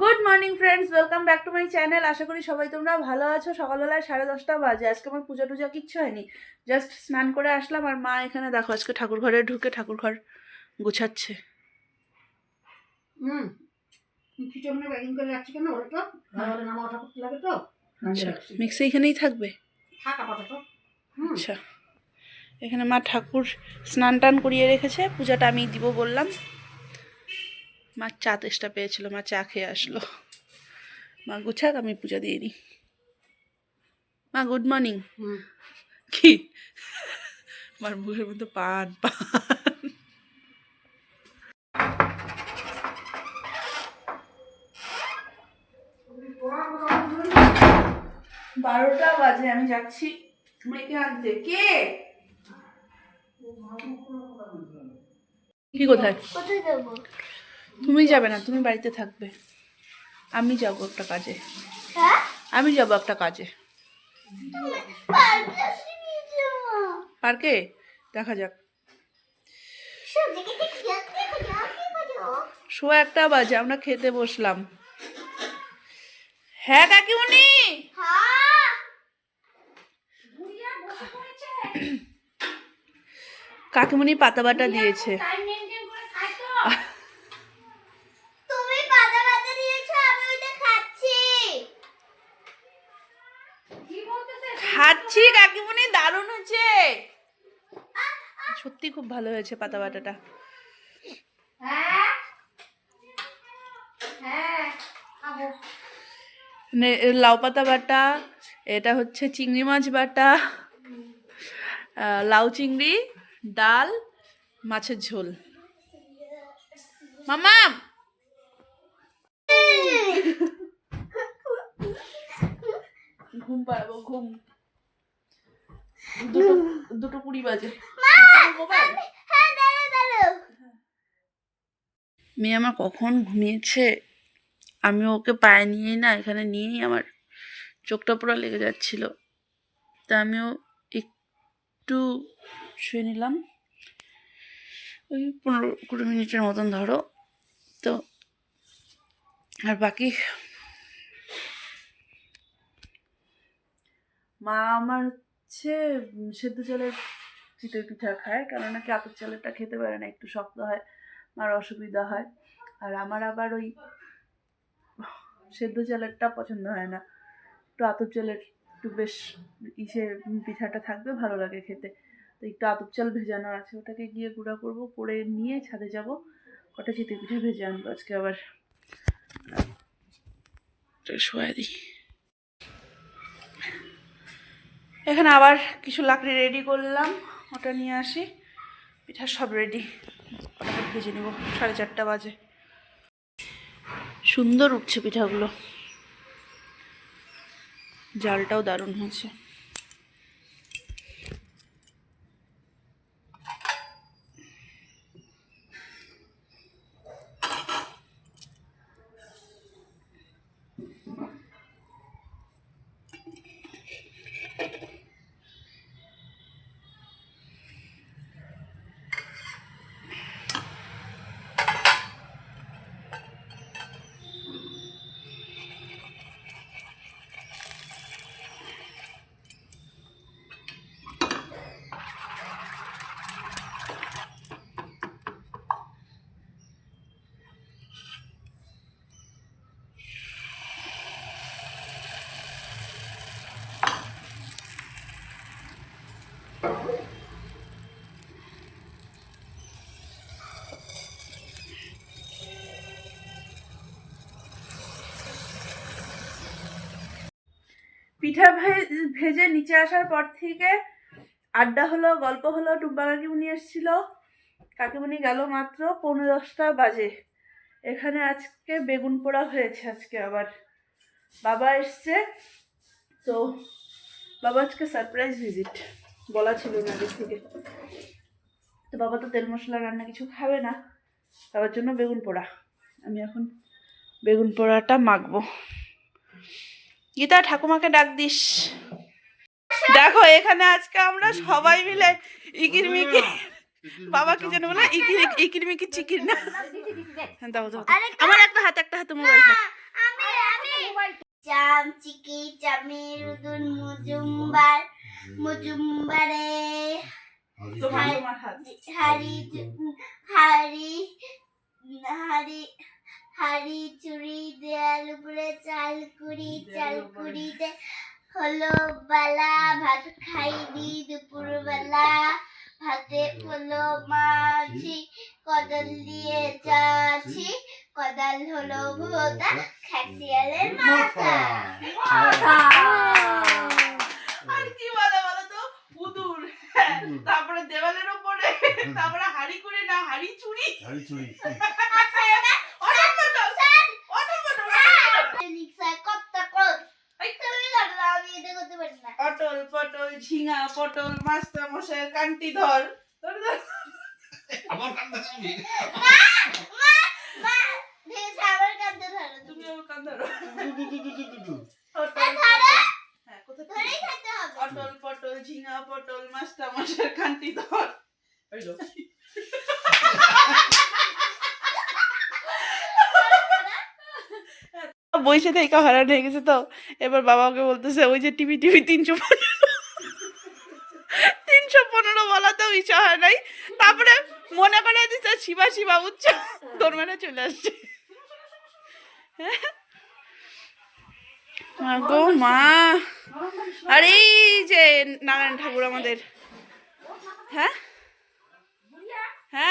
Good morning friends, welcome back to my channel. আশা করি সবাই তোমরা ভালো আছো। সকালবেলায় 10:30 বাজে। আজকে আমার পূজা টুজা কিচ্ছু হয়নি, জাস্ট স্নান করে আসলাম। আর মা এখানে দেখো আজকে ঠাকুর ঘরে ঢুকে ঠাকুর ঘর গুছাচ্ছে। মিক্সি এখানেই থাকবে। আচ্ছা, এখানে মা ঠাকুর স্নান টান করিয়ে রেখেছে, পূজাটা আমি দিব বললাম। মা চা তেষ্টা পেয়েছিল, মা চা খেয়ে আসলো। মা গুছাক, আমি পূজা দিয়ে নিই। মা গুড মর্নিং। কি আমার মুখের মধ্যে পান পান। 12টা বাজে, আমি যাচ্ছি মেয়েকে আনতে। কে কি কোথায়? তুমি যাবে না, তুমি বাড়িতে থাকবে। আমি যাবো একটা কাজে। আমি যাবো একটা কাজে। পার্কে দেখা যাক। 1:15 বাজে, আমরা খেতে বসলাম। হ্যাঁ কাকিমুনি, কাকিমুনি পাতা বাটা দিয়েছে। খাচ্ছি কাকিমুনি, দারুণ হয়েছে, সত্যি খুব ভালো হয়েছে পাতা বাটাটা। লাউ পাতা বাটা, এটা হচ্ছে চিংড়ি মাছ বাটা, লাউ চিংড়ি, ডাল, মাছের ঝোল। মামা ঘুম পাড়াবো, ঘুম। 2:20 বাজে। মেয়ে আমার কখন ঘুমিয়েছে, আমি ওকে পায়ে নিয়েই না, এখানে নিয়েই আমার চোখটা পুরো লেগে যাচ্ছিল। তা আমিও একটু শুয়ে নিলাম, ওই 15-20 মিনিটের মতন ধরো। তো আর বাকি মা আমার হচ্ছে সেদ্ধ চালের চিতই পিঠা খায়, কারণ নাকি আতপ চালেরটা খেতে পারে না, একটু শক্ত হয়, মার অসুবিধা হয়। আর আমার আবার ওই সেদ্ধ চালেরটা পছন্দ হয় না, একটু আতপ চালের একটু বেশ পিঠাটা থাকবে, ভালো লাগে খেতে। তো একটু আতপ চাল ভেজানো আছে, ওটাকে গিয়ে গুঁড়া করবো, করে নিয়ে ছাদে যাব, কটা চিতই পিঠা ভেজে আনবো আজকে। আবার শোয়া দিই। এখানে আবার কিছু লাকড়ি রেডি করলাম, ওটা নিয়ে আসি। পিঠা সব রেডি, ওটাকে ভেজে নেব। 4:30 বাজে। সুন্দর উঠছে পিঠাগুলো, জালটাও দারুণ হয়েছে। পিঠা ভেজে নিচে আসার পর থেকে আড্ডা হলো, গল্প হলো। টুম্পা কাকিমুনি এসেছিল, কাকিমুনি গেল মাত্র 10:15 বাজে। এখানে আজকে বেগুন পোড়া হয়েছে। আজকে আবার বাবা এসছে, তো বাবা আজকে সারপ্রাইজ ভিজিট, বলা ছিল না আগে থেকে। তো বাবা তো তেল মশলা রান্না কিছু খাবে না, বাবার জন্য বেগুন পোড়া। আমি এখন বেগুন পোড়াটা মাখবো। গীতা, ঠাকুমাকে ডাক দিস। দেখো এখানে আজকে আমরা সবাই মিলে ইকির মিকি, বাবা কি যেন বলে, ইকির মিকি চিকির না। দাও দাও, আমার একটা হাতে মোবাইল থাক। চাম চিকি চামের উদুন মুজুম্বার মুজুম্বারে তোমার হাত হাড়ি হাড়ি হাড়ি হাড়ি চুরি দেয়াল উপরে চাল কুড়িতে হলো বেলা ভাত খাইবি দুপুরবেলা ভাতে হলো মাছি কদল দিয়ে যাচ্ছি কদাল হলো ভোতা খাসিয়ালের মাথা আর কি বলে বলো তো উদুর তারপরে দেওয়ালের উপরে তারপরে হাড়ি করে না হাড়ি চুরি অটল পটল ঝিঙা পটল মাস্টার মশাই কান্তি ধর আমার কান্দা তুমি তুমি আমার কান ধরো হ্যাঁ কোথায় অটল পটল ঝিঙা পটল মাস্টার মশাই কান্তি ধর ওই লো বইসে থেকে হারান হয়ে গেছে তো এবার বাবাকে বলতেছে ওই যে টিভি 315 বলাতেও ইচ্ছা হয় নাই তারপরে মনে করে দিচ্ছে শিবা উচ্চ তোর মানে চলে আসছে গো মা আর এই যে নারায়ণ ঠাকুর আমাদের হ্যাঁ হ্যাঁ